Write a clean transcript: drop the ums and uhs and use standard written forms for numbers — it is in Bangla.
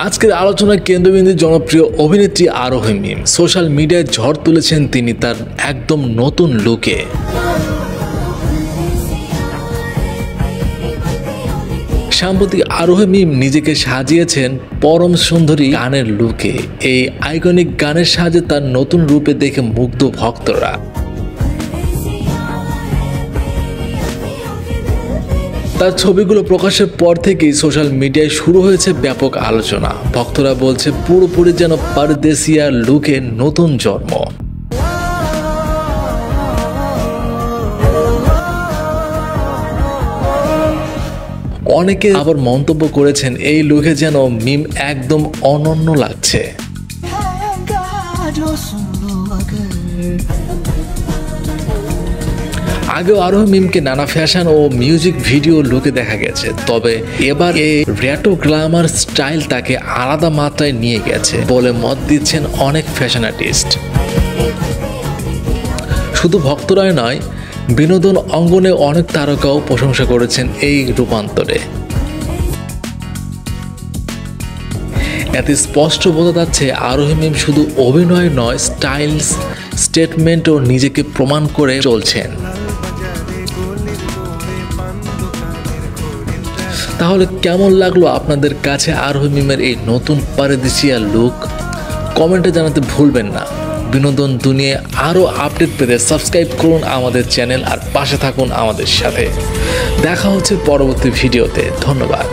আজকের আলোচনার কেন্দ্রবিন্দু জনপ্রিয় অভিনেত্রী আরোহী মিম। সোশ্যাল মিডিয়ায় ঝড় তুলেছেন তিনি তার একদম নতুন লুকে। সাম্প্রতিক আরোহী মিম নিজেকে সাজিয়েছেন পরম সুন্দরী গানের লুকে। এই আইকনিক গানের সাহায্যে তার নতুন রূপে দেখে মুগ্ধ ভক্তরা। তার ছবিগুলো প্রকাশের পর থেকেই সোশ্যাল মিডিয়ায় শুরু হয়েছে ব্যাপক আলোচনা। ভক্তরা বলছে পুরোপুরি যেন পারদেশিয়া লুকে নতুন জন্ম। অনেকে আবার মন্তব্য করেছেন এই লুকে যেন মিম একদম অনন্য লাগছে। আগেও আরোহী মিমকে নানা ফ্যাশন ও মিউজিক ভিডিও লুকে দেখা গেছে, তবে এবার এই রেট্রো গ্ল্যামার স্টাইল তাকে আলাদা মাত্রায় নিয়ে গেছে বলে মত দিচ্ছেন অনেক ফ্যাশন আর্টিস্ট। শুধু ভক্তরাই নয়, বিনোদন অঙ্গনে অনেক তারকাও প্রশংসা করেছেন এই রূপান্তরে। এতে স্পষ্ট বোঝা যাচ্ছে আরোহী মিম শুধু অভিনয় নয়, স্টাইল, স্টেটমেন্ট ও নিজেকে প্রমাণ করে চলছেন। তাহলে কেমন লাগলো আপনাদের কাছে আরোহী মিমের এই নতুন পারদেশিয়া লুক? কমেন্টে জানাতে ভুলবেন না। বিনোদন দুনিয়ায় আরও আপডেট পেতে সাবস্ক্রাইব করুন আমাদের চ্যানেল আর পাশে থাকুন আমাদের সাথে। দেখা হচ্ছে পরবর্তী ভিডিওতে। ধন্যবাদ।